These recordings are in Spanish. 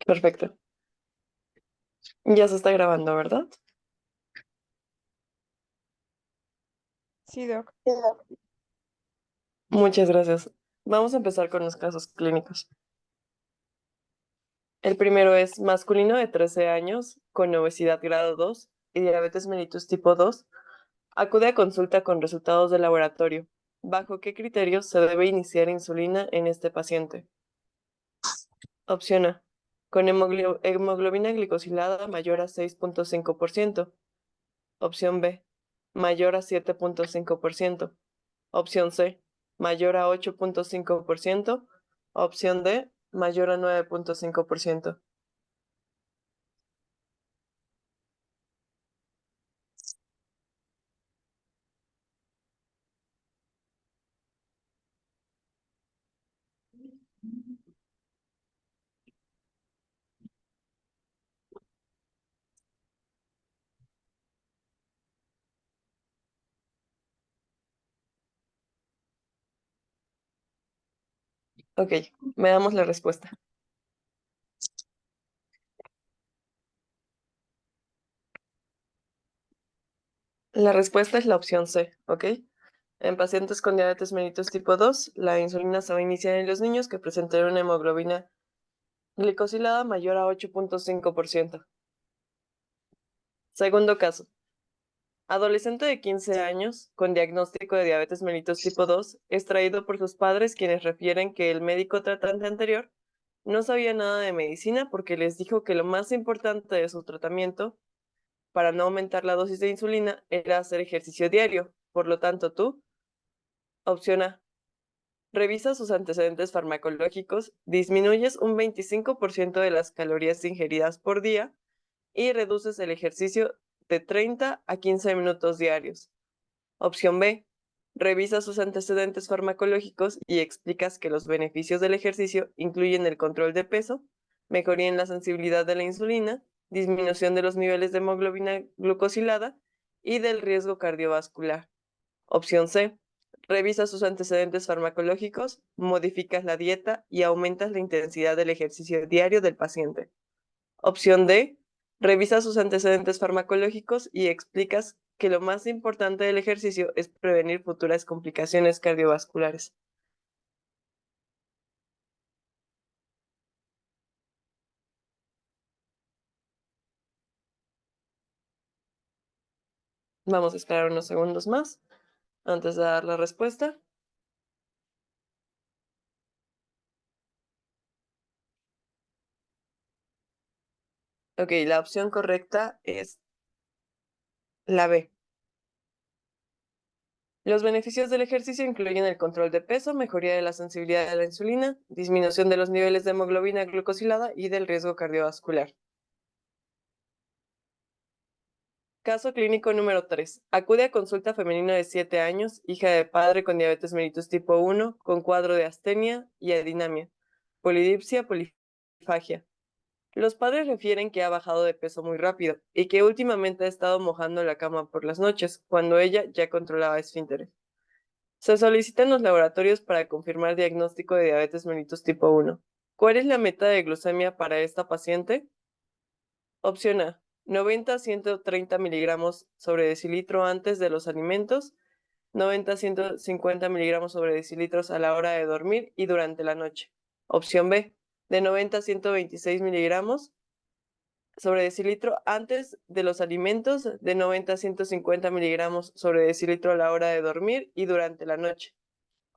Perfecto. Ya se está grabando, ¿verdad? Sí, Doc. Muchas gracias. Vamos a empezar con los casos clínicos. El primero es masculino de 13 años con obesidad grado 2 y diabetes mellitus tipo 2. Acude a consulta con resultados de laboratorio. ¿Bajo qué criterios se debe iniciar insulina en este paciente? Opción A. Con hemoglobina glicosilada mayor a 6,5%. Opción B. Mayor a 7,5%. Opción C, mayor a 8,5%. Opción D, mayor a 9,5%. Ok, veamos la respuesta. La respuesta es la opción C, ¿ok? En pacientes con diabetes mellitus tipo 2, la insulina se va a iniciar en los niños que presenten una hemoglobina glicosilada mayor a 8,5%. Segundo caso. Adolescente de 15 años con diagnóstico de diabetes mellitus tipo 2 es traído por sus padres quienes refieren que el médico tratante anterior no sabía nada de medicina porque les dijo que lo más importante de su tratamiento para no aumentar la dosis de insulina era hacer ejercicio diario. Por lo tanto, tú, opción A, revisa sus antecedentes farmacológicos, disminuyes un 25% de las calorías ingeridas por día y reduces el ejercicio de 30 a 15 minutos diarios. Opción B, revisa sus antecedentes farmacológicos y explicas que los beneficios del ejercicio incluyen el control de peso, mejoría en la sensibilidad de la insulina, disminución de los niveles de hemoglobina glucosilada y del riesgo cardiovascular. Opción C, revisa sus antecedentes farmacológicos, modificas la dieta y aumentas la intensidad del ejercicio diario del paciente. Opción D, revisa sus antecedentes farmacológicos y explicas que lo más importante del ejercicio es prevenir futuras complicaciones cardiovasculares. Vamos a esperar unos segundos más antes de dar la respuesta. Ok, la opción correcta es la B. Los beneficios del ejercicio incluyen el control de peso, mejoría de la sensibilidad de la insulina, disminución de los niveles de hemoglobina glucosilada y del riesgo cardiovascular. Caso clínico número 3. Acude a consulta femenina de 7 años, hija de padre con diabetes mellitus tipo 1, con cuadro de astenia y adinamia, polidipsia, polifagia. Los padres refieren que ha bajado de peso muy rápido y que últimamente ha estado mojando la cama por las noches, cuando ella ya controlaba esfínteres. Se solicitan los laboratorios para confirmar diagnóstico de diabetes mellitus tipo 1. ¿Cuál es la meta de glucemia para esta paciente? Opción A, 90 a 130 miligramos sobre decilitro antes de los alimentos, 90 a 150 miligramos sobre decilitros a la hora de dormir y durante la noche. Opción B, de 90 a 126 miligramos sobre decilitro antes de los alimentos, de 90 a 150 miligramos sobre decilitro a la hora de dormir y durante la noche.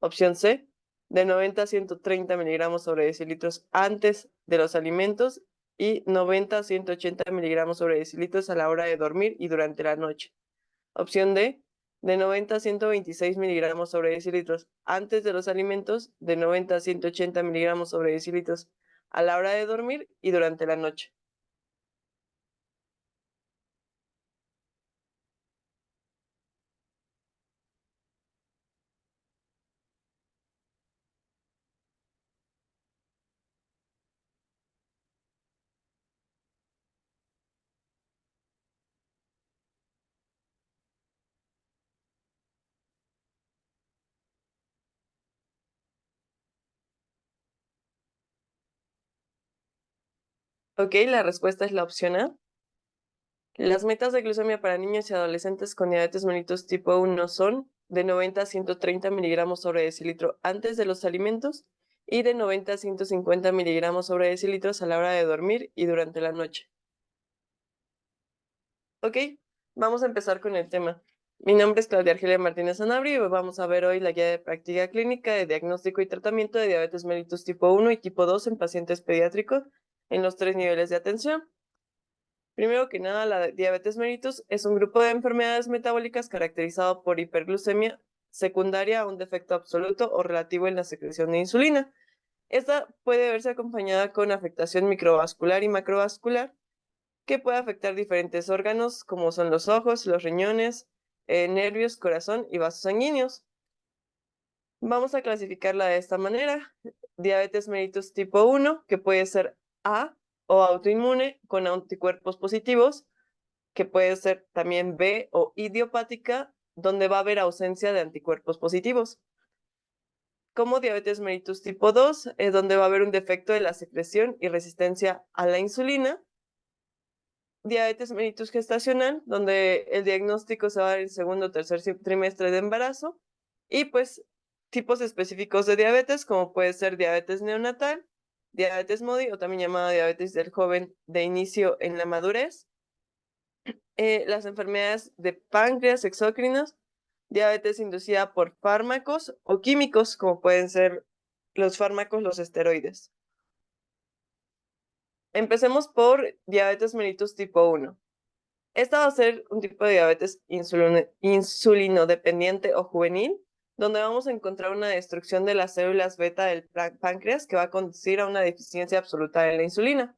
Opción C, de 90 a 130 miligramos sobre decilitros antes de los alimentos y 90 a 180 miligramos sobre decilitros a la hora de dormir y durante la noche. Opción D, de 90 a 126 miligramos sobre decilitros antes de los alimentos, de 90 a 180 miligramos sobre decilitros a la hora de dormir y durante la noche. Ok, la respuesta es la opción A. Las metas de glucemia para niños y adolescentes con diabetes mellitus tipo 1 son de 90 a 130 miligramos sobre decilitro antes de los alimentos y de 90 a 150 miligramos sobre decilitros a la hora de dormir y durante la noche. Ok, vamos a empezar con el tema. Mi nombre es Claudia Argelia Martínez Sanabria y vamos a ver hoy la guía de práctica clínica de diagnóstico y tratamiento de diabetes mellitus tipo 1 y tipo 2 en pacientes pediátricos en los 3 niveles de atención. Primero que nada, la diabetes mellitus es un grupo de enfermedades metabólicas caracterizado por hiperglucemia secundaria a un defecto absoluto o relativo en la secreción de insulina. Esta puede verse acompañada con afectación microvascular y macrovascular que puede afectar diferentes órganos como son los ojos, los riñones, nervios, corazón y vasos sanguíneos. Vamos a clasificarla de esta manera. Diabetes mellitus tipo 1, que puede ser A o autoinmune con anticuerpos positivos, que puede ser también B o idiopática, donde va a haber ausencia de anticuerpos positivos. Como diabetes mellitus tipo 2, es donde va a haber un defecto de la secreción y resistencia a la insulina. Diabetes mellitus gestacional, donde el diagnóstico se va a dar en el segundo o tercer trimestre de embarazo. Y pues tipos específicos de diabetes, como puede ser diabetes neonatal, diabetes MODY o también llamada diabetes del joven de inicio en la madurez. Las enfermedades de páncreas exócrinas, diabetes inducida por fármacos o químicos, como pueden ser los fármacos, los esteroides. Empecemos por diabetes mellitus tipo 1. Esta va a ser un tipo de diabetes insulinodependiente o juvenil, donde vamos a encontrar una destrucción de las células beta del páncreas que va a conducir a una deficiencia absoluta de la insulina.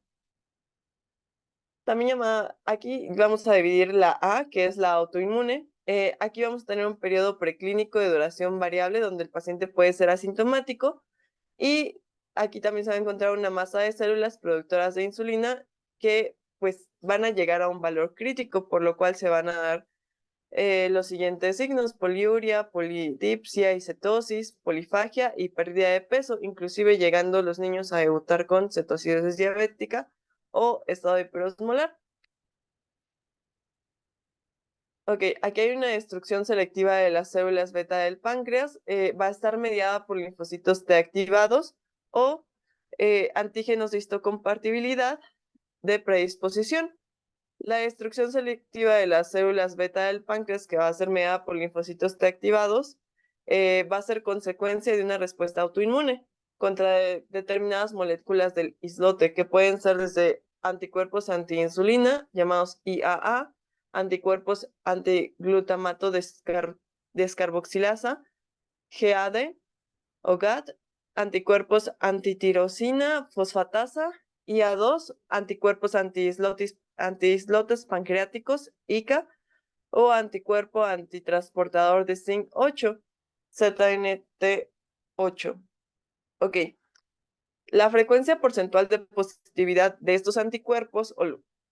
También llamada, aquí vamos a dividir la A, que es la autoinmune. Aquí vamos a tener un periodo preclínico de duración variable donde el paciente puede ser asintomático y aquí también se va a encontrar una masa de células productoras de insulina que pues van a llegar a un valor crítico, por lo cual se van a dar los siguientes signos: poliuria, polidipsia y cetosis, polifagia y pérdida de peso, inclusive llegando los niños a debutar con cetoacidosis diabética o estado hiperosmolar. Ok, aquí hay una destrucción selectiva de las células beta del páncreas. Va a estar mediada por linfocitos T activados o antígenos de histocompatibilidad de predisposición. La destrucción selectiva de las células beta del páncreas, que va a ser mediada por linfocitos T activados, va a ser consecuencia de una respuesta autoinmune contra determinadas moléculas del islote, que pueden ser desde anticuerpos antiinsulina, llamados IAA, anticuerpos antiglutamato descarboxilasa, GAD o GAD, anticuerpos antitirosina fosfatasa, IA2, anticuerpos antiislotes pancreáticos, ICA, o anticuerpo antitransportador de zinc 8, ZNT8. Ok, la frecuencia porcentual de positividad de estos anticuerpos, o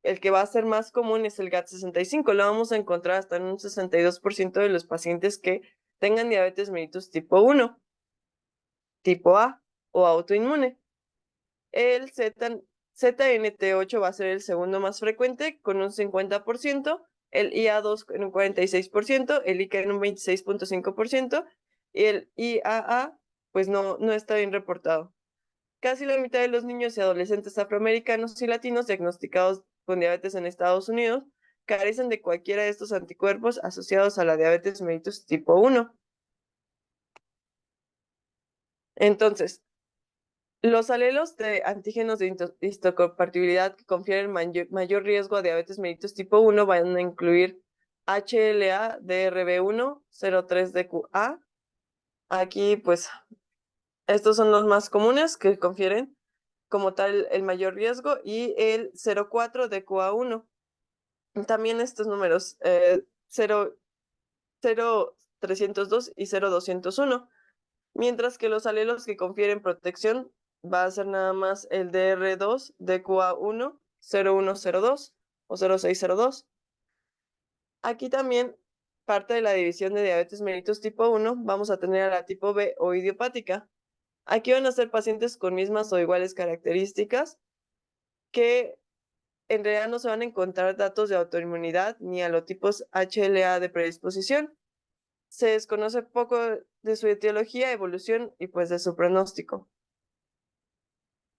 el que va a ser más común, es el GAT65. Lo vamos a encontrar hasta en un 62% de los pacientes que tengan diabetes mellitus tipo 1, tipo A o autoinmune. El ZNT8 va a ser el segundo más frecuente con un 50%, el IA2 en un 46%, el ICA en un 26.5% y el IAA pues no está bien reportado. Casi la mitad de los niños y adolescentes afroamericanos y latinos diagnosticados con diabetes en Estados Unidos carecen de cualquiera de estos anticuerpos asociados a la diabetes mellitus tipo 1. Entonces, los alelos de antígenos de histocompatibilidad que confieren mayor riesgo a diabetes mellitus tipo 1 van a incluir HLA-DRB1, 03DQA. Aquí, pues, estos son los más comunes que confieren como tal el mayor riesgo, y el 04DQA1. También estos números, 0302 y 0201. Mientras que los alelos que confieren protección va a ser nada más el DR2, DQA1, 0102 o 0602. Aquí también, parte de la división de diabetes mellitus tipo 1, vamos a tener a la tipo B o idiopática. Aquí van a ser pacientes con mismas o iguales características que en realidad no se van a encontrar datos de autoinmunidad ni alotipos HLA de predisposición. Se desconoce poco de su etiología, evolución y pues de su pronóstico.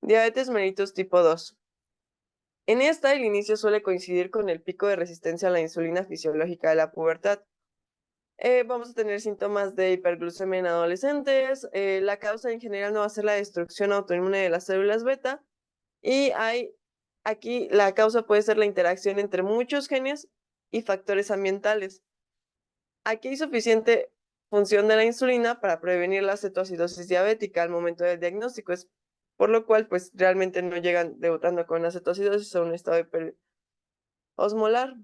Diabetes mellitus tipo 2. En esta, el inicio suele coincidir con el pico de resistencia a la insulina fisiológica de la pubertad. Vamos a tener síntomas de hiperglucemia en adolescentes. La causa en general no va a ser la destrucción autoinmune de las células beta. Y aquí la causa puede ser la interacción entre muchos genes y factores ambientales. Aquí hay suficiente función de la insulina para prevenir la cetoacidosis diabética al momento del diagnóstico, por lo cual pues realmente no llegan debutando con una cetoacidosis o un estado osmolar.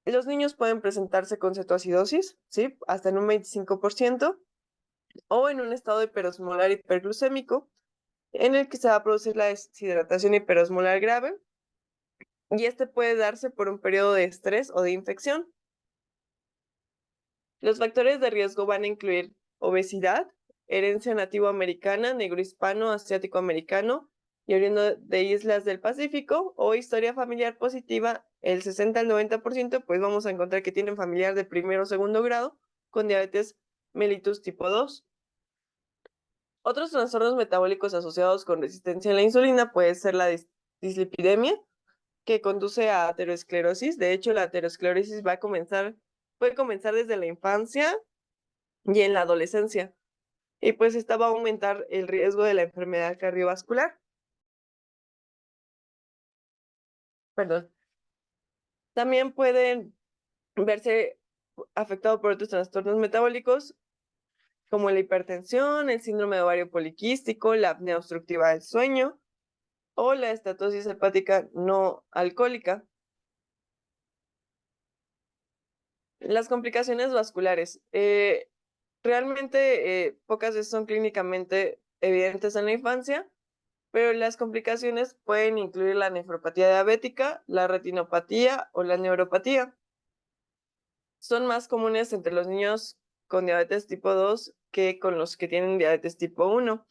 Los niños pueden presentarse con cetoacidosis, ¿sí? Hasta en un 25%, o en un estado hiperosmolar hiperglucémico, en el que se va a producir la deshidratación hiperosmolar grave, y este puede darse por un periodo de estrés o de infección. Los factores de riesgo van a incluir obesidad, herencia nativo-americana, negro-hispano, asiático-americano y oriundo de islas del Pacífico, o historia familiar positiva, el 60 al 90%, pues vamos a encontrar que tienen familiar de primero o segundo grado con diabetes mellitus tipo 2. Otros trastornos metabólicos asociados con resistencia a la insulina puede ser la dislipidemia, que conduce a aterosclerosis. De hecho, la aterosclerosis puede comenzar desde la infancia y en la adolescencia. Y pues esta va a aumentar el riesgo de la enfermedad cardiovascular. Perdón. También pueden verse afectados por otros trastornos metabólicos como la hipertensión, el síndrome de ovario poliquístico, la apnea obstructiva del sueño o la estatosis hepática no alcohólica. Las complicaciones vasculares. Realmente pocas veces son clínicamente evidentes en la infancia, pero las complicaciones pueden incluir la nefropatía diabética, la retinopatía o la neuropatía. Son más comunes entre los niños con diabetes tipo 2 que con los que tienen diabetes tipo 1.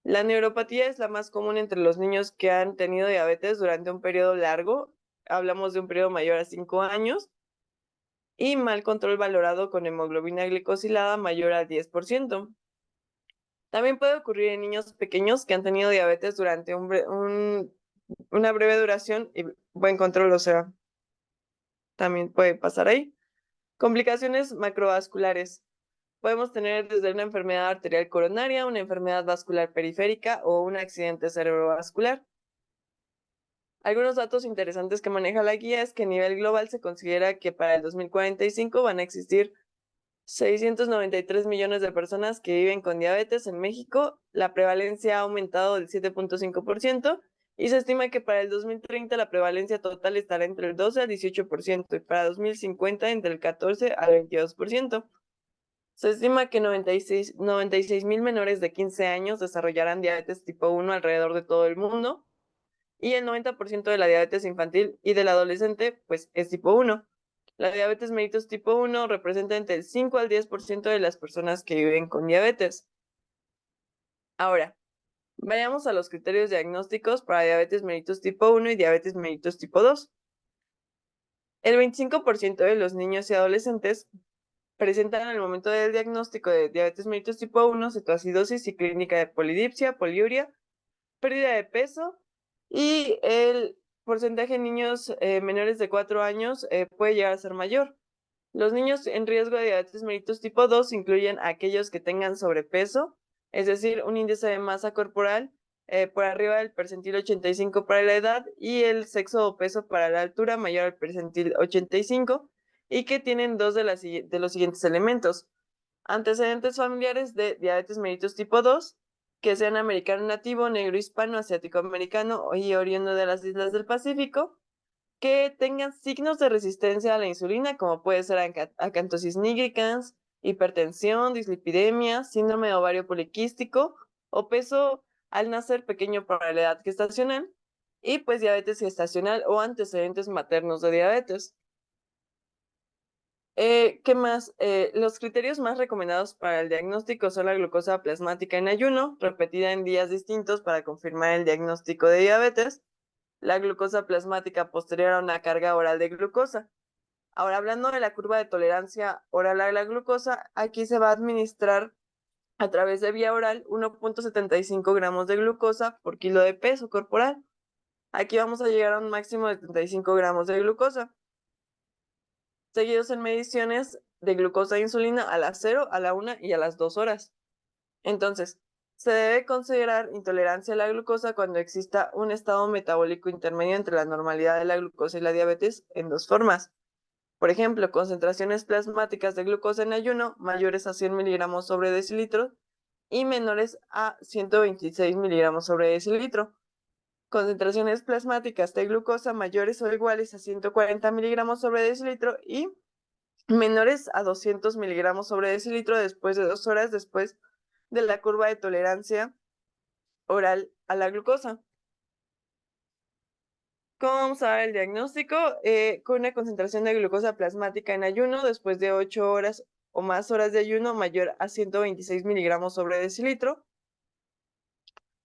La neuropatía es la más común entre los niños que han tenido diabetes durante un periodo largo, hablamos de un periodo mayor a 5 años, y mal control valorado con hemoglobina glicosilada mayor al 10%. También puede ocurrir en niños pequeños que han tenido diabetes durante una breve duración y buen control, o sea, también puede pasar ahí. Complicaciones macrovasculares. Podemos tener desde una enfermedad arterial coronaria, una enfermedad vascular periférica o un accidente cerebrovascular. Algunos datos interesantes que maneja la guía es que a nivel global se considera que para el 2045 van a existir 693 millones de personas que viven con diabetes en México. La prevalencia ha aumentado del 7.5% y se estima que para el 2030 la prevalencia total estará entre el 12 al 18% y para 2050 entre el 14 al 22%. Se estima que 96,000 menores de 15 años desarrollarán diabetes tipo 1 alrededor de todo el mundo, y el 90% de la diabetes infantil y del adolescente pues es tipo 1. La diabetes mellitus tipo 1 representa entre el 5 al 10% de las personas que viven con diabetes. Ahora, vayamos a los criterios diagnósticos para diabetes mellitus tipo 1 y diabetes mellitus tipo 2. El 25% de los niños y adolescentes presentan al momento del diagnóstico de diabetes mellitus tipo 1 cetoacidosis y clínica de polidipsia, poliuria, pérdida de peso, y el porcentaje de niños menores de 4 años puede llegar a ser mayor. Los niños en riesgo de diabetes mellitus tipo 2 incluyen a aquellos que tengan sobrepeso, es decir, un índice de masa corporal por arriba del percentil 85 para la edad y el sexo o peso para la altura mayor al percentil 85, y que tienen dos de los siguientes elementos: antecedentes familiares de diabetes mellitus tipo 2, que sean americano nativo, negro hispano, asiático americano y oriundo de las islas del Pacífico, que tengan signos de resistencia a la insulina, como puede ser acantosis nigricans, hipertensión, dislipidemia, síndrome de ovario poliquístico o peso al nacer pequeño para la edad gestacional, y pues diabetes gestacional o antecedentes maternos de diabetes. ¿Qué más? Los criterios más recomendados para el diagnóstico son la glucosa plasmática en ayuno, repetida en días distintos para confirmar el diagnóstico de diabetes, la glucosa plasmática posterior a una carga oral de glucosa. Ahora, hablando de la curva de tolerancia oral a la glucosa, aquí se va a administrar a través de vía oral 1.75 gramos de glucosa por kilo de peso corporal. Aquí vamos a llegar a un máximo de 35 gramos de glucosa, seguidos en mediciones de glucosa e insulina a las 0, a la 1 y a las 2 horas. Entonces, se debe considerar intolerancia a la glucosa cuando exista un estado metabólico intermedio entre la normalidad de la glucosa y la diabetes en dos formas. Por ejemplo, concentraciones plasmáticas de glucosa en ayuno mayores a 100 miligramos sobre decilitro y menores a 126 miligramos sobre decilitro. Concentraciones plasmáticas de glucosa mayores o iguales a 140 miligramos sobre decilitro y menores a 200 miligramos sobre decilitro después de 2 horas después de la curva de tolerancia oral a la glucosa. ¿Cómo vamos a dar el diagnóstico? Con una concentración de glucosa plasmática en ayuno después de 8 horas o más horas de ayuno mayor a 126 miligramos sobre decilitro.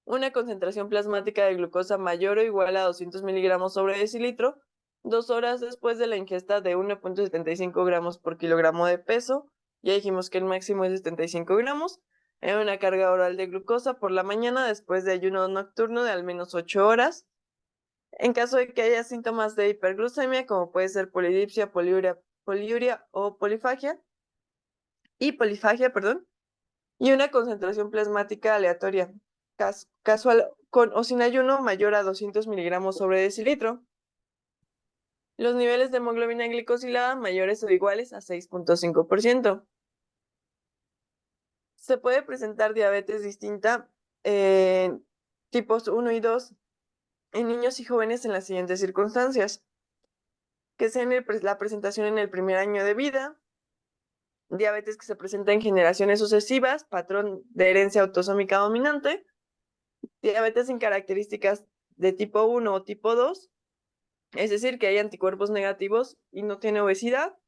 Una concentración plasmática de glucosa mayor o igual a 200 miligramos sobre decilitro 2 horas después de la ingesta de 1.75 gramos por kilogramo de peso. Ya dijimos que el máximo es de 75 gramos. En una carga oral de glucosa por la mañana después de ayuno nocturno de al menos 8 horas. En caso de que haya síntomas de hiperglucemia, como puede ser polidipsia, poliuria o polifagia, y una concentración plasmática aleatoria, casual con o sin ayuno mayor a 200 miligramos sobre decilitro. Los niveles de hemoglobina glicosilada mayores o iguales a 6.5%. Se puede presentar diabetes distinta en tipos 1 y 2 en niños y jóvenes en las siguientes circunstancias: que sea la presentación en el primer año de vida, diabetes que se presenta en generaciones sucesivas, patrón de herencia autosómica dominante, diabetes sin características de tipo 1 o tipo 2, es decir, que hay anticuerpos negativos y no tiene obesidad,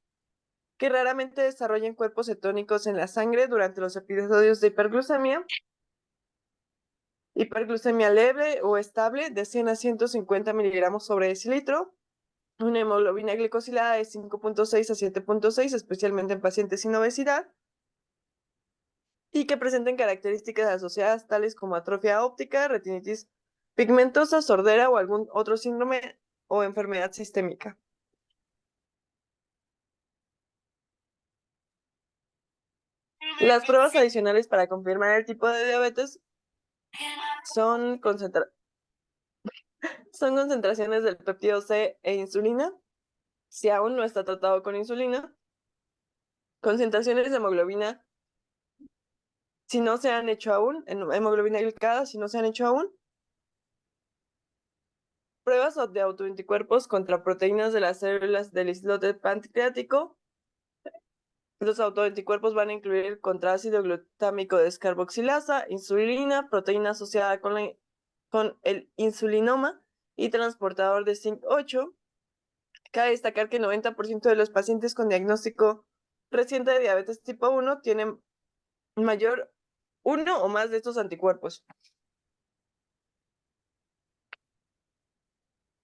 que raramente desarrollen cuerpos cetónicos en la sangre durante los episodios de hiperglucemia leve o estable de 100 a 150 miligramos sobre decilitro, una hemoglobina glicosilada de 5.6 a 7.6, especialmente en pacientes sin obesidad, y que presenten características asociadas tales como atrofia óptica, retinitis pigmentosa, sordera o algún otro síndrome o enfermedad sistémica. Las pruebas adicionales para confirmar el tipo de diabetes son concentraciones del péptido C e insulina, si aún no está tratado con insulina, concentraciones de hemoglobina si no se han hecho aún, hemoglobina glicada si no se han hecho aún, pruebas de autoanticuerpos contra proteínas de las células del islote pancreático. Los autoanticuerpos van a incluir contra ácido glutámico descarboxilasa, insulina, proteína asociada con el insulinoma y transportador de zinc 8. Cabe destacar que el 90% de los pacientes con diagnóstico reciente de diabetes tipo 1 tienen mayor uno o más de estos anticuerpos.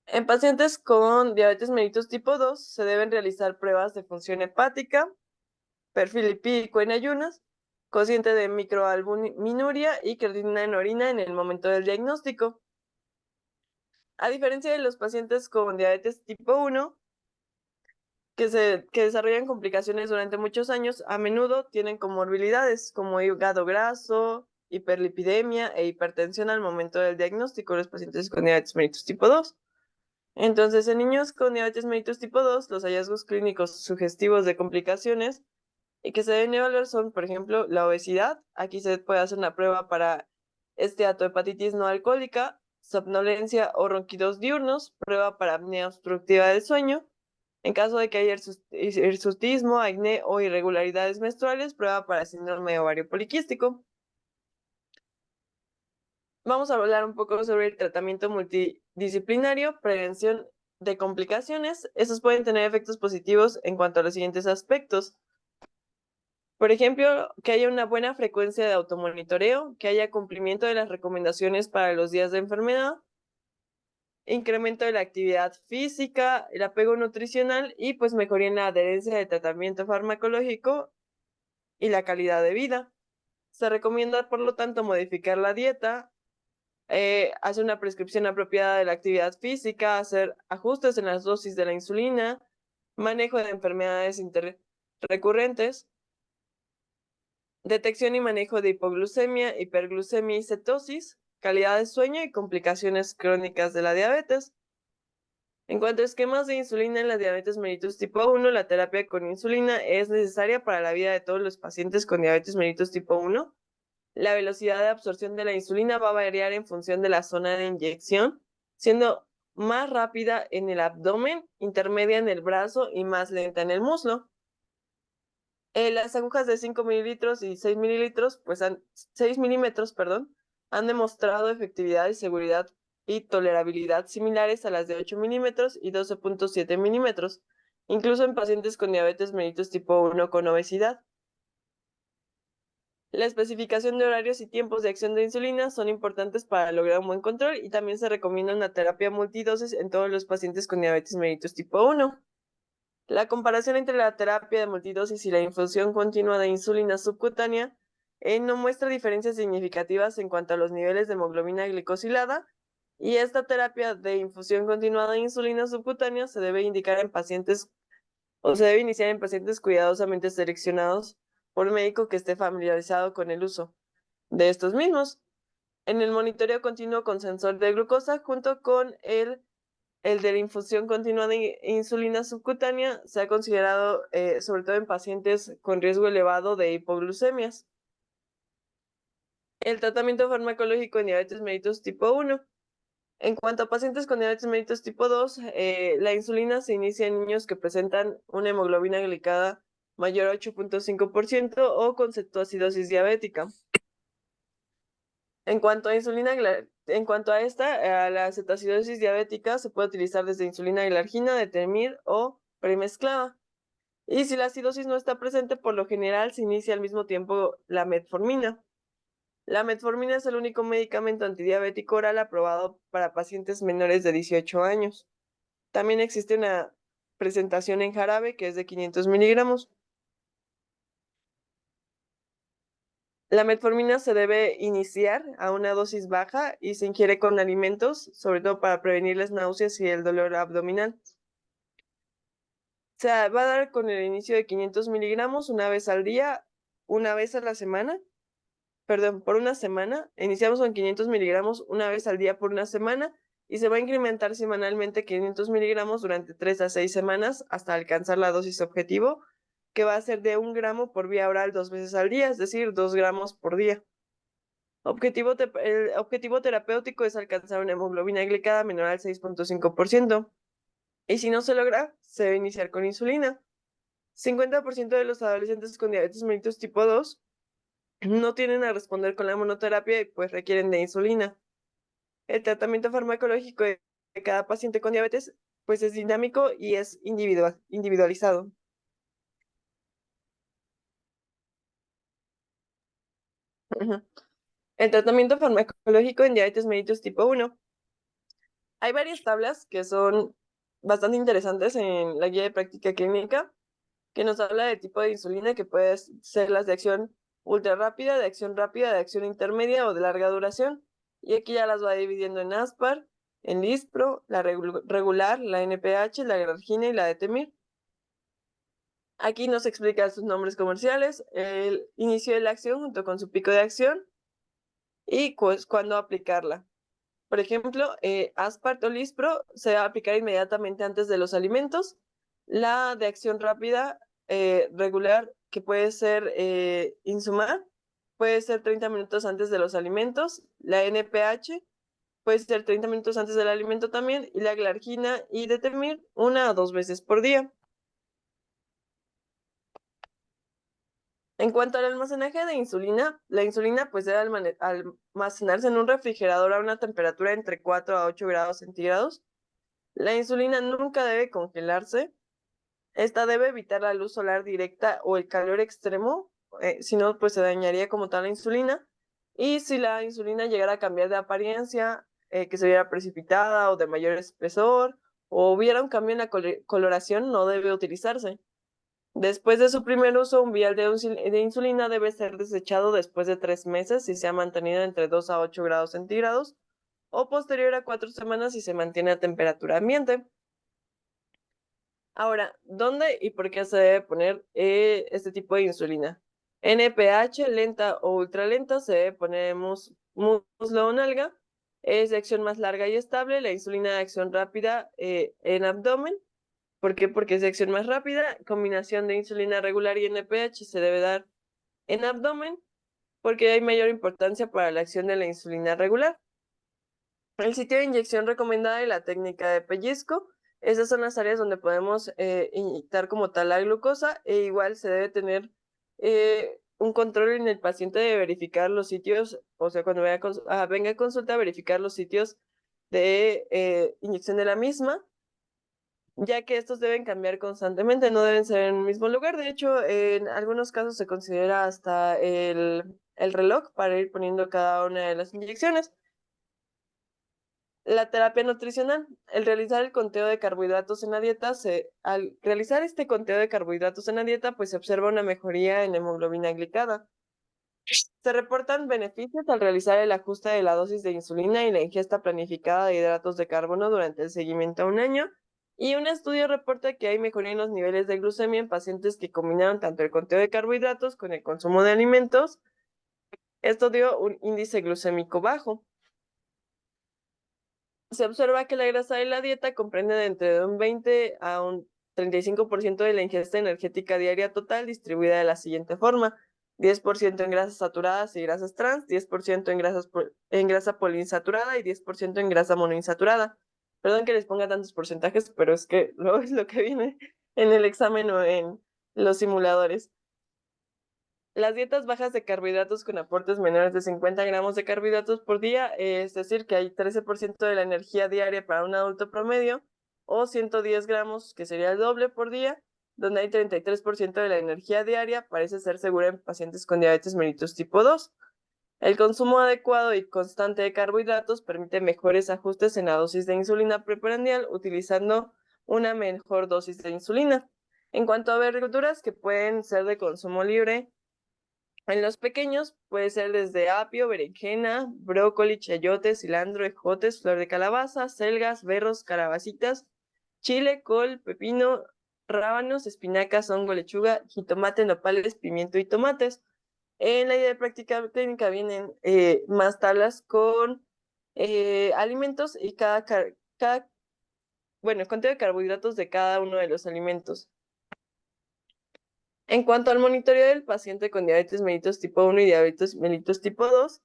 En pacientes con diabetes mellitus tipo 2 se deben realizar pruebas de función hepática, perfil lipídico en ayunas, cociente de microalbuminuria y creatinina en orina en el momento del diagnóstico. A diferencia de los pacientes con diabetes tipo 1, que desarrollan complicaciones durante muchos años, a menudo tienen comorbilidades como hígado graso, hiperlipidemia e hipertensión al momento del diagnóstico de los pacientes con diabetes mellitus tipo 2. Entonces, en niños con diabetes mellitus tipo 2, los hallazgos clínicos sugestivos de complicaciones y que se deben evaluar son, por ejemplo, la obesidad. Aquí se puede hacer una prueba para esteatohepatitis no alcohólica, somnolencia o ronquidos diurnos, prueba para apnea obstructiva del sueño. En caso de que haya hirsutismo, acné o irregularidades menstruales, prueba para síndrome de ovario poliquístico. Vamos a hablar un poco sobre el tratamiento multidisciplinario, prevención de complicaciones. Estos pueden tener efectos positivos en cuanto a los siguientes aspectos. Por ejemplo, que haya una buena frecuencia de automonitoreo, que haya cumplimiento de las recomendaciones para los días de enfermedad, incremento de la actividad física, el apego nutricional y pues mejoría en la adherencia de tratamiento farmacológico y la calidad de vida. Se recomienda, por lo tanto, modificar la dieta, hacer una prescripción apropiada de la actividad física, hacer ajustes en las dosis de la insulina, manejo de enfermedades recurrentes, detección y manejo de hipoglucemia, hiperglucemia y cetosis, calidad de sueño y complicaciones crónicas de la diabetes. En cuanto a esquemas de insulina en la diabetes mellitus tipo 1, la terapia con insulina es necesaria para la vida de todos los pacientes con diabetes mellitus tipo 1. La velocidad de absorción de la insulina va a variar en función de la zona de inyección, siendo más rápida en el abdomen, intermedia en el brazo y más lenta en el muslo. Las agujas de 5 mililitros y 6 mililitros, 6 milímetros, perdón, han demostrado efectividad y seguridad y tolerabilidad similares a las de 8 milímetros y 12.7 milímetros, incluso en pacientes con diabetes mellitus tipo 1 con obesidad. La especificación de horarios y tiempos de acción de insulina son importantes para lograr un buen control y también se recomienda una terapia multidosis en todos los pacientes con diabetes mellitus tipo 1. La comparación entre la terapia de multidosis y la infusión continua de insulina subcutánea no muestra diferencias significativas en cuanto a los niveles de hemoglobina glicosilada, y esta terapia de infusión continuada de insulina subcutánea se debe indicar en pacientes o se debe iniciar en pacientes cuidadosamente seleccionados por un médico que esté familiarizado con el uso de estos mismos. En el monitoreo continuo con sensor de glucosa junto con el de la infusión continua de insulina subcutánea se ha considerado sobre todo en pacientes con riesgo elevado de hipoglucemias. El tratamiento farmacológico en diabetes mellitus tipo 1. En cuanto a pacientes con diabetes mellitus tipo 2, la insulina se inicia en niños que presentan una hemoglobina glicada mayor a 8.5% o con cetoacidosis diabética. En cuanto a la cetoacidosis diabética se puede utilizar desde insulina glargina, detemir o premezclada. Y si la acidosis no está presente, por lo general se inicia al mismo tiempo la metformina. La metformina es el único medicamento antidiabético oral aprobado para pacientes menores de 18 años. También existe una presentación en jarabe que es de 500 miligramos. La metformina se debe iniciar a una dosis baja y se ingiere con alimentos, sobre todo para prevenir las náuseas y el dolor abdominal. Se va a dar con el inicio de 500 miligramos una vez al día, una vez a la semana, perdón, por una semana. Iniciamos con 500 miligramos una vez al día por una semana y se va a incrementar semanalmente 500 miligramos durante 3 a 6 semanas hasta alcanzar la dosis objetivo, que va a ser de 1 gramo por vía oral 2 veces al día, es decir, 2 gramos por día. El objetivo terapéutico es alcanzar una hemoglobina glicada menor al 6.5%. Y si no se logra, se debe iniciar con insulina. 50% de los adolescentes con diabetes mellitus tipo 2 no tienen a responder con la monoterapia y pues requieren de insulina. El tratamiento farmacológico de cada paciente con diabetes pues es dinámico y es individualizado. El tratamiento farmacológico en diabetes mellitus tipo 1. Hay varias tablas que son bastante interesantes en la guía de práctica clínica, que nos habla de tipo de insulina, que puede ser las de acción ultra rápida, de acción intermedia o de larga duración. Y aquí ya las va dividiendo en Aspar, en Lispro, la regular, la NPH, la Glargina y la Detemir. Aquí nos explica sus nombres comerciales, el inicio de la acción junto con su pico de acción y pues cuándo aplicarla. Por ejemplo, Aspart o Lispro se va a aplicar inmediatamente antes de los alimentos. La de acción rápida regular, que puede ser Insumar, puede ser 30 minutos antes de los alimentos. La NPH puede ser 30 minutos antes del alimento también. Y la Glargina y Detemir 1 o 2 veces por día. En cuanto al almacenaje de insulina, la insulina pues debe almacenarse en un refrigerador a una temperatura entre 4 a 8 grados centígrados. La insulina nunca debe congelarse. Esta debe evitar la luz solar directa o el calor extremo, si no, pues se dañaría como tal la insulina. Y si la insulina llegara a cambiar de apariencia que se viera precipitada o de mayor espesor, o hubiera un cambio en la coloración, no debe utilizarse. Después de su primer uso, un vial de insulina debe ser desechado después de 3 meses si se ha mantenido entre 2 a 8 grados centígrados o posterior a 4 semanas si se mantiene a temperatura ambiente. Ahora, ¿dónde y por qué se debe poner este tipo de insulina? NPH, lenta o ultralenta, se debe poner en muslo o nalga. Es de acción más larga y estable. La insulina de acción rápida en abdomen. ¿Por qué? Porque es de acción más rápida. Combinación de insulina regular y NPH se debe dar en abdomen porque hay mayor importancia para la acción de la insulina regular. El sitio de inyección recomendada y la técnica de pellizco. Esas son las áreas donde podemos inyectar como tal la glucosa e igual se debe tener un control en el paciente de verificar los sitios, o sea, cuando venga a consulta, verificar los sitios de inyección de la misma, ya que estos deben cambiar constantemente, no deben ser en el mismo lugar. De hecho, en algunos casos se considera hasta el reloj para ir poniendo cada una de las inyecciones. La terapia nutricional, el realizar el conteo de carbohidratos en la dieta, al realizar este conteo de carbohidratos en la dieta, pues se observa una mejoría en hemoglobina glicada. Se reportan beneficios al realizar el ajuste de la dosis de insulina y la ingesta planificada de hidratos de carbono durante el seguimiento a un año. Y un estudio reporta que hay mejoría en los niveles de glucemia en pacientes que combinaron tanto el conteo de carbohidratos con el consumo de alimentos. Esto dio un índice glucémico bajo. Se observa que la grasa de la dieta comprende de entre un 20 a un 35% de la ingesta energética diaria total, distribuida de la siguiente forma: 10% en grasas saturadas y grasas trans, 10% en grasa poliinsaturada y 10% en grasa monoinsaturada. Perdón que les ponga tantos porcentajes, pero es que luego es lo que viene en el examen o en los simuladores. Las dietas bajas de carbohidratos con aportes menores de 50 gramos de carbohidratos por día, es decir, que hay 13% de la energía diaria para un adulto promedio, o 110 gramos, que sería el doble por día, donde hay 33% de la energía diaria, parece ser segura en pacientes con diabetes mellitus tipo 2. El consumo adecuado y constante de carbohidratos permite mejores ajustes en la dosis de insulina preprandial, utilizando una mejor dosis de insulina. En cuanto a verduras que pueden ser de consumo libre, en los pequeños puede ser desde apio, berenjena, brócoli, chayote, cilantro, ejotes, flor de calabaza, selgas, berros, calabacitas, chile, col, pepino, rábanos, espinacas, hongo, lechuga, jitomate, nopales, pimiento y tomates. En la idea de práctica clínica vienen más tablas con alimentos y bueno, el contenido de carbohidratos de cada uno de los alimentos. En cuanto al monitoreo del paciente con diabetes mellitus tipo 1 y diabetes mellitus tipo 2,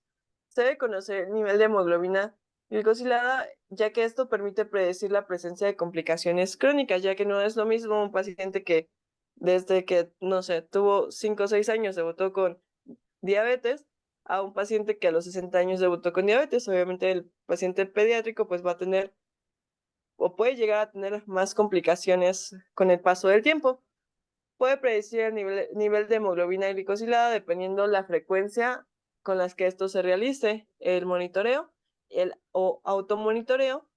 se debe conocer el nivel de hemoglobina glicosilada, ya que esto permite predecir la presencia de complicaciones crónicas, ya que no es lo mismo un paciente que desde que, no sé, tuvo 5 o 6 años debutó con diabetes, a un paciente que a los 60 años debutó con diabetes. Obviamente el paciente pediátrico pues va a tener o puede llegar a tener más complicaciones con el paso del tiempo. Puede predecir el nivel de hemoglobina glicosilada dependiendo la frecuencia con las que esto se realice, el monitoreo o automonitoreo.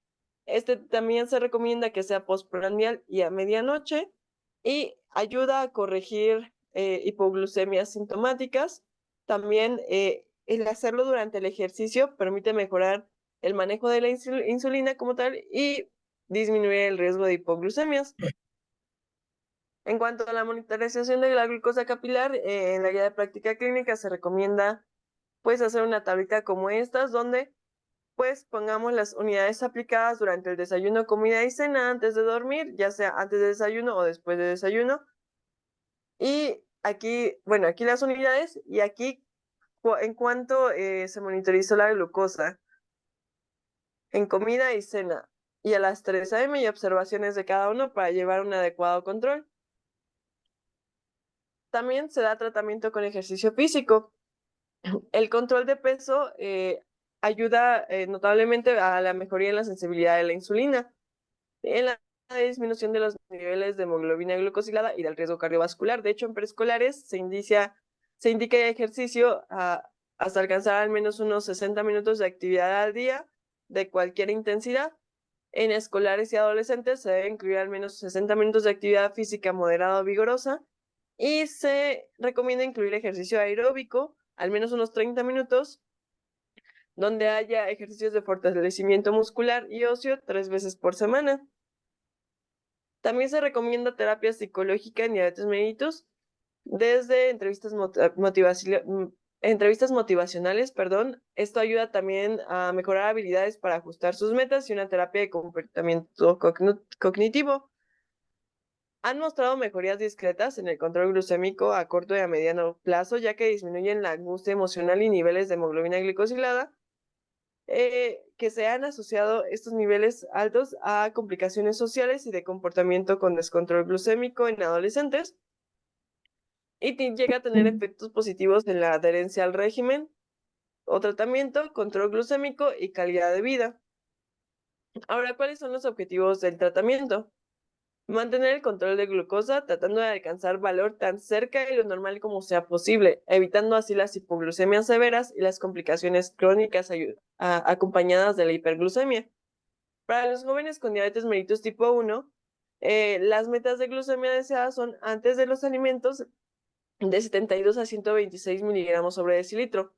Este también se recomienda que sea postprandial y a medianoche y ayuda a corregir hipoglucemias sintomáticas. También el hacerlo durante el ejercicio permite mejorar el manejo de la insulina como tal y disminuir el riesgo de hipoglucemias. En cuanto a la monitorización de la glucosa capilar, en la guía de práctica clínica se recomienda pues hacer una tablita como estas, donde pues pongamos las unidades aplicadas durante el desayuno, comida y cena antes de dormir, ya sea antes de desayuno o después de desayuno. Y aquí, bueno, aquí las unidades y aquí en cuanto se monitorizó la glucosa en comida y cena y a las 3 a.m. y observaciones de cada uno para llevar un adecuado control. También se da tratamiento con ejercicio físico. El control de peso ayuda notablemente a la mejoría en la sensibilidad de la insulina, en la disminución de los niveles de hemoglobina glucosilada y del riesgo cardiovascular. De hecho, en preescolares se indica ejercicio hasta alcanzar al menos unos 60 minutos de actividad al día de cualquier intensidad. En escolares y adolescentes se debe incluir al menos 60 minutos de actividad física moderada o vigorosa y se recomienda incluir ejercicio aeróbico, al menos unos 30 minutos, donde haya ejercicios de fortalecimiento muscular y óseo 3 veces por semana. También se recomienda terapia psicológica en diabetes mellitus, desde entrevistas motivacionales, perdón. Esto ayuda también a mejorar habilidades para ajustar sus metas y una terapia de comportamiento cognitivo. Han mostrado mejorías discretas en el control glucémico a corto y a mediano plazo, ya que disminuyen la angustia emocional y niveles de hemoglobina glicosilada, que se han asociado estos niveles altos a complicaciones sociales y de comportamiento con descontrol glucémico en adolescentes, y llega a tener efectos positivos en la adherencia al régimen o tratamiento, control glucémico y calidad de vida. Ahora, ¿cuáles son los objetivos del tratamiento? Mantener el control de glucosa, tratando de alcanzar valor tan cerca de lo normal como sea posible, evitando así las hipoglucemias severas y las complicaciones crónicas acompañadas de la hiperglucemia. Para los jóvenes con diabetes mellitus tipo 1, las metas de glucemia deseadas son antes de los alimentos de 72 a 126 miligramos sobre decilitro,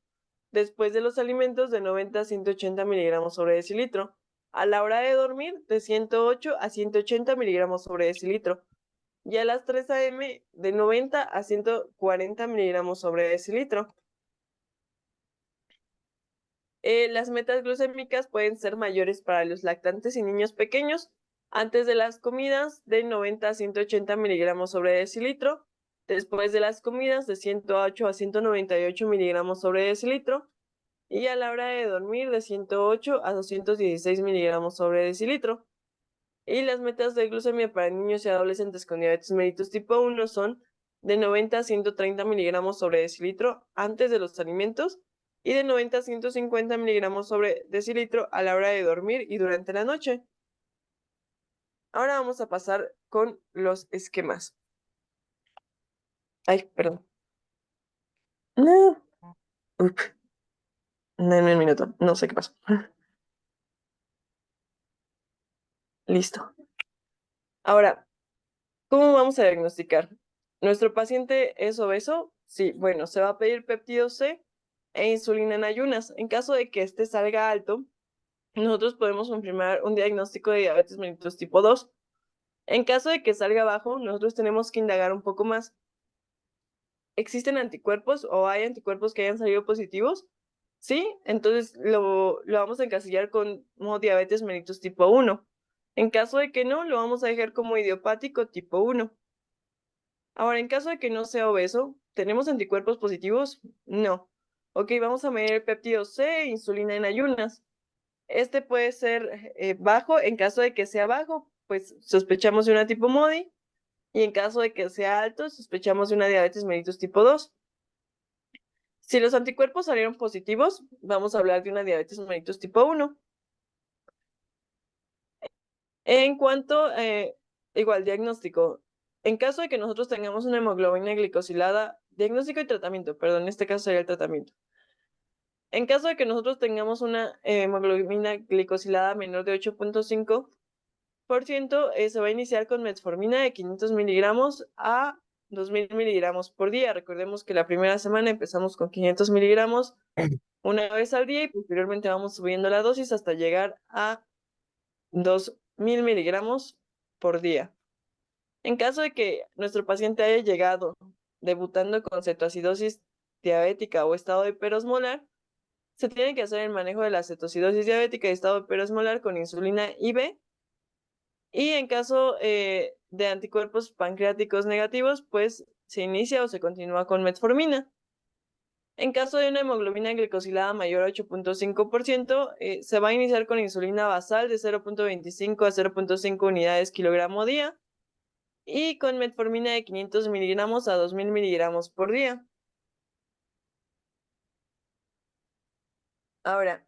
después de los alimentos de 90 a 180 miligramos sobre decilitro, a la hora de dormir de 108 a 180 miligramos sobre decilitro, y a las 3 a.m. de 90 a 140 miligramos sobre decilitro. Las metas glucémicas pueden ser mayores para los lactantes y niños pequeños antes de las comidas de 90 a 180 miligramos sobre decilitro, después de las comidas de 108 a 198 miligramos sobre decilitro, y a la hora de dormir de 108 a 216 miligramos sobre decilitro. Y las metas de glucemia para niños y adolescentes con diabetes mellitus tipo 1 son de 90 a 130 miligramos sobre decilitro antes de los alimentos y de 90 a 150 miligramos sobre decilitro a la hora de dormir y durante la noche. Ahora vamos a pasar con los esquemas. Ay, perdón. No. Denme un minuto. No sé qué pasó. Listo. Ahora, ¿cómo vamos a diagnosticar? ¿Nuestro paciente es obeso? Sí, bueno, se va a pedir péptido C e insulina en ayunas. En caso de que este salga alto, nosotros podemos confirmar un diagnóstico de diabetes mellitus tipo 2. En caso de que salga bajo, nosotros tenemos que indagar un poco más. ¿Existen anticuerpos o hay anticuerpos que hayan salido positivos? Sí, entonces lo vamos a encasillar como diabetes mellitus tipo 1. En caso de que no, lo vamos a dejar como idiopático tipo 1. Ahora, en caso de que no sea obeso, ¿tenemos anticuerpos positivos? No. Ok, vamos a medir el péptido C e insulina en ayunas. Este puede ser bajo. En caso de que sea bajo, pues sospechamos de una tipo MODY. Y en caso de que sea alto, sospechamos de una diabetes mellitus tipo 2. Si los anticuerpos salieron positivos, vamos a hablar de una diabetes mellitus tipo 1. En cuanto, igual, diagnóstico. En caso de que nosotros tengamos una hemoglobina glicosilada, diagnóstico y tratamiento, perdón, en este caso sería el tratamiento. En caso de que nosotros tengamos una hemoglobina glicosilada menor de 8.5%, se va a iniciar con metformina de 500 miligramos a 2.000 miligramos por día. Recordemos que la primera semana empezamos con 500 miligramos una vez al día y posteriormente vamos subiendo la dosis hasta llegar a 2.000 miligramos por día. En caso de que nuestro paciente haya llegado debutando con cetoacidosis diabética o estado hiperosmolar, se tiene que hacer el manejo de la cetoacidosis diabética y estado hiperosmolar con insulina IV. Y en caso de anticuerpos pancreáticos negativos, pues se inicia o se continúa con metformina. En caso de una hemoglobina glicosilada mayor a 8.5%, se va a iniciar con insulina basal de 0.25 a 0.5 unidades kilogramo día y con metformina de 500 miligramos a 2.000 miligramos por día. Ahora,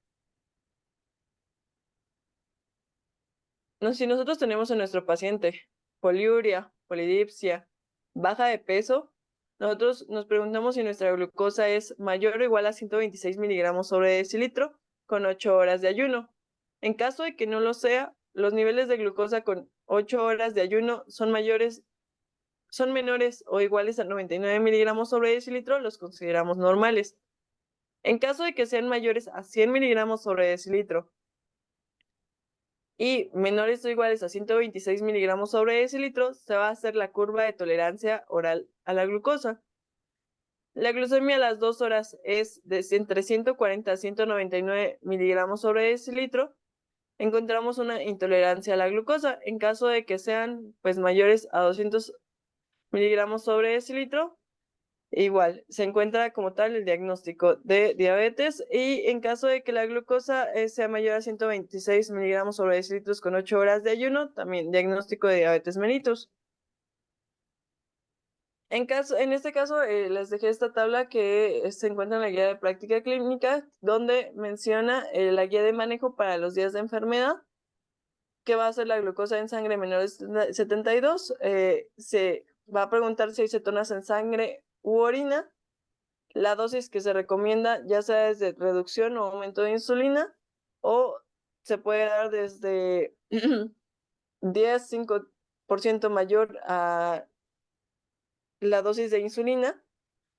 si nosotros tenemos a nuestro paciente poliuria, polidipsia, baja de peso, nosotros nos preguntamos si nuestra glucosa es mayor o igual a 126 miligramos sobre decilitro con 8 horas de ayuno. En caso de que no lo sea, los niveles de glucosa con 8 horas de ayuno son menores o iguales a 99 miligramos sobre decilitro, los consideramos normales. En caso de que sean mayores a 100 miligramos sobre decilitro y menores o iguales a 126 miligramos sobre decilitro, se va a hacer la curva de tolerancia oral a la glucosa. La glucemia a las 2 horas es de entre 140 a 199 miligramos sobre decilitro. Encontramos una intolerancia a la glucosa. En caso de que sean pues mayores a 200 miligramos sobre decilitro, igual se encuentra como tal el diagnóstico de diabetes, y en caso de que la glucosa sea mayor a 126 miligramos sobre decilitros con 8 horas de ayuno, también diagnóstico de diabetes mellitus. En este caso, les dejé esta tabla que se encuentra en la guía de práctica clínica, donde menciona la guía de manejo para los días de enfermedad, que va a ser la glucosa en sangre menor de 72. Se va a preguntar si hay cetonas en sangre u orina, la dosis que se recomienda, ya sea desde reducción o aumento de insulina, o se puede dar desde 5% mayor a la dosis de insulina,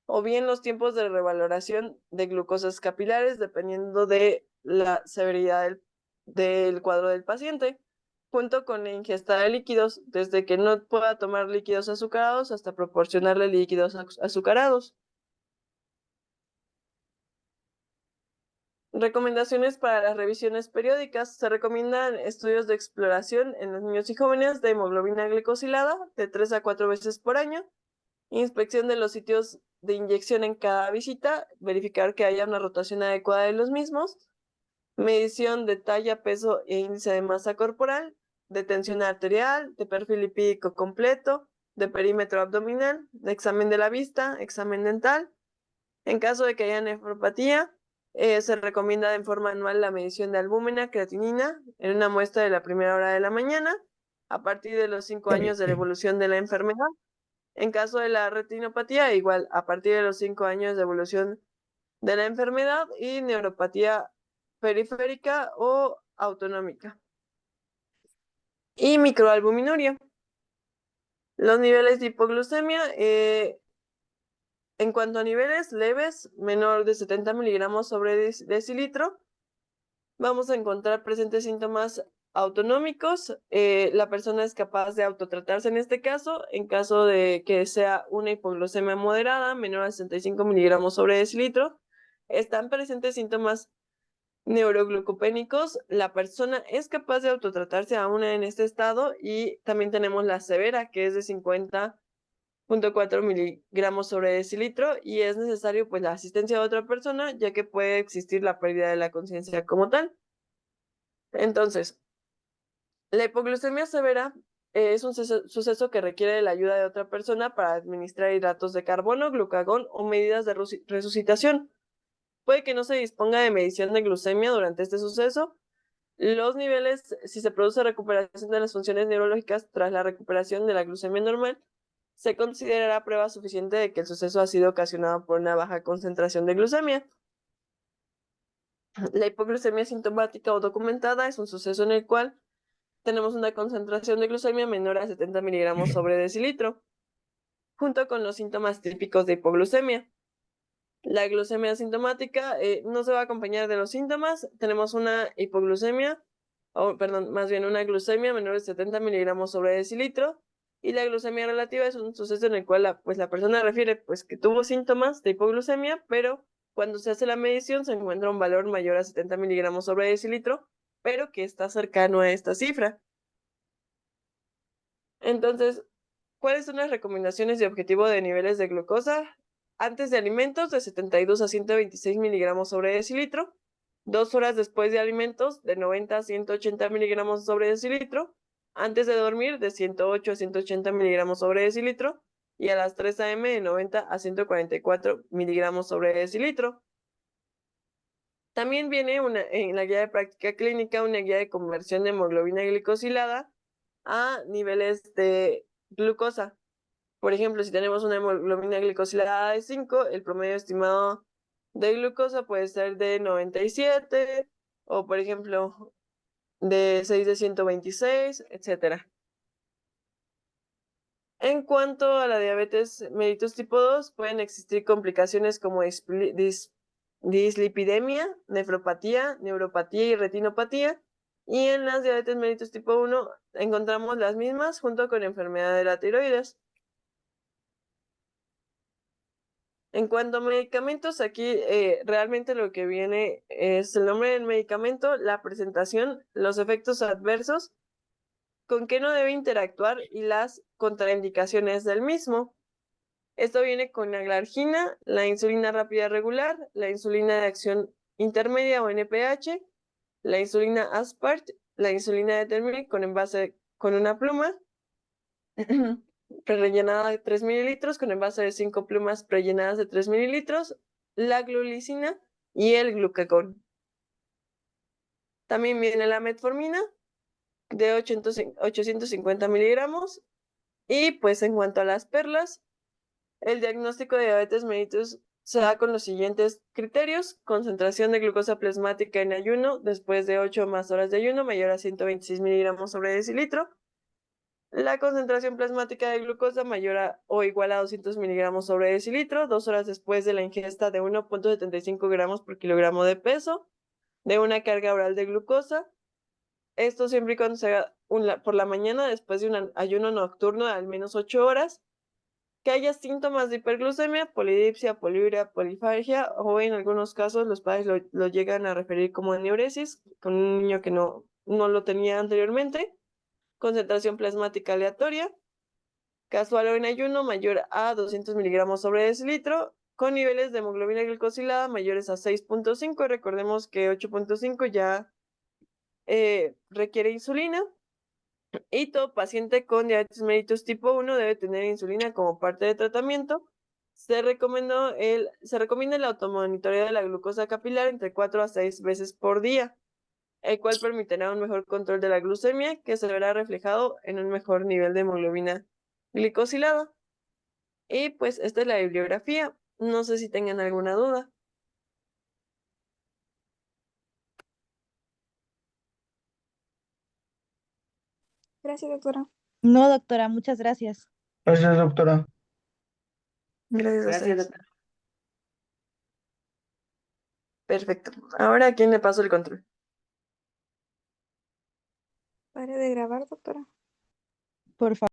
o bien los tiempos de revaloración de glucosas capilares, dependiendo de la severidad del cuadro del paciente, junto con la ingesta de líquidos, desde que no pueda tomar líquidos azucarados hasta proporcionarle líquidos azucarados. Recomendaciones para las revisiones periódicas. Se recomiendan estudios de exploración en los niños y jóvenes de hemoglobina glicosilada de 3 a 4 veces por año, inspección de los sitios de inyección en cada visita, verificar que haya una rotación adecuada de los mismos, medición de talla, peso e índice de masa corporal, de tensión arterial, de perfil lipídico completo, de perímetro abdominal, de examen de la vista, examen dental. En caso de que haya nefropatía, se recomienda en forma anual la medición de albúmina, creatinina en una muestra de la primera hora de la mañana, a partir de los 5 años de la evolución de la enfermedad. En caso de la retinopatía, igual, a partir de los 5 años de evolución de la enfermedad, y neuropatía periférica o autonómica. Y microalbuminuria. Los niveles de hipoglucemia, en cuanto a niveles leves, menor de 70 miligramos sobre decilitro, vamos a encontrar presentes síntomas autonómicos. La persona es capaz de autotratarse en este caso. En caso de que sea una hipoglucemia moderada, menor a 65 miligramos sobre decilitro, están presentes síntomas neuroglucopénicos. La persona es capaz de autotratarse aún en este estado, y también tenemos la severa, que es de 50.4 miligramos sobre decilitro, y es necesario pues la asistencia de otra persona, ya que puede existir la pérdida de la conciencia como tal. Entonces, la hipoglucemia severa es un suceso que requiere de la ayuda de otra persona para administrar hidratos de carbono, glucagón o medidas de resucitación. Puede que no se disponga de medición de glucemia durante este suceso. Los niveles, si se produce recuperación de las funciones neurológicas tras la recuperación de la glucemia normal, se considerará prueba suficiente de que el suceso ha sido ocasionado por una baja concentración de glucemia. La hipoglucemia sintomática o documentada es un suceso en el cual tenemos una concentración de glucemia menor a 70 miligramos sobre decilitro, junto con los síntomas típicos de hipoglucemia. La glucemia asintomática no se va a acompañar de los síntomas. Tenemos una hipoglucemia, más bien una glucemia menor de 70 miligramos sobre decilitro, y la glucemia relativa es un suceso en el cual la persona refiere pues que tuvo síntomas de hipoglucemia, pero cuando se hace la medición se encuentra un valor mayor a 70 miligramos sobre decilitro, pero que está cercano a esta cifra. Entonces, ¿cuáles son las recomendaciones de objetivo de niveles de glucosa? Antes de alimentos, de 72 a 126 miligramos sobre decilitro. 2 horas después de alimentos, de 90 a 180 miligramos sobre decilitro. Antes de dormir, de 108 a 180 miligramos sobre decilitro. Y a las 3 a.m., de 90 a 144 miligramos sobre decilitro. También viene en la guía de práctica clínica una guía de conversión de hemoglobina glicosilada a niveles de glucosa. Por ejemplo, si tenemos una hemoglobina glicosilada de 5, el promedio estimado de glucosa puede ser de 97, o por ejemplo, de 6 de 126, etcétera. En cuanto a la diabetes mellitus tipo 2, pueden existir complicaciones como dislipidemia, nefropatía, neuropatía y retinopatía. Y en las diabetes mellitus tipo 1 encontramos las mismas junto con enfermedad de la tiroides. En cuanto a medicamentos, aquí realmente lo que viene es el nombre del medicamento, la presentación, los efectos adversos, con qué no debe interactuar y las contraindicaciones del mismo. Esto viene con la glargina, la insulina rápida regular, la insulina de acción intermedia o NPH, la insulina aspart, la insulina determinant con envase con una pluma, prellenada de 3 mililitros con envase de 5 plumas prellenadas de 3 mililitros, la glulicina y el glucagón. También viene la metformina de 850 miligramos. Y pues en cuanto a las perlas, el diagnóstico de diabetes mellitus se da con los siguientes criterios: concentración de glucosa plasmática en ayuno después de 8 o más horas de ayuno mayor a 126 miligramos sobre decilitro. La concentración plasmática de glucosa mayor a o igual a 200 miligramos sobre decilitro 2 horas después de la ingesta de 1,75 gramos por kilogramo de peso de una carga oral de glucosa. Esto siempre y cuando se haga por la mañana después de un ayuno nocturno de al menos 8 horas. Que haya síntomas de hiperglucemia, polidipsia, poliuria, polifagia, o en algunos casos los padres lo llegan a referir como enuresis, con un niño que no lo tenía anteriormente. Concentración plasmática aleatoria, casual o en ayuno, mayor a 200 miligramos sobre decilitro, con niveles de hemoglobina glicosilada mayores a 6,5. Recordemos que 8,5 ya requiere insulina. Y todo paciente con diabetes mellitus tipo 1 debe tener insulina como parte de tratamiento. Se recomienda el automonitoreo de la glucosa capilar entre 4 a 6 veces por día, el cual permitirá un mejor control de la glucemia, que se verá reflejado en un mejor nivel de hemoglobina glicosilada. Y pues esta es la bibliografía. No sé si tengan alguna duda. Gracias, doctora. No, doctora, muchas gracias. Gracias, doctora. Gracias a Gracias, ustedes. doctora. Perfecto. Ahora, ¿a quién le paso el control? Pare de grabar, doctora. Por favor.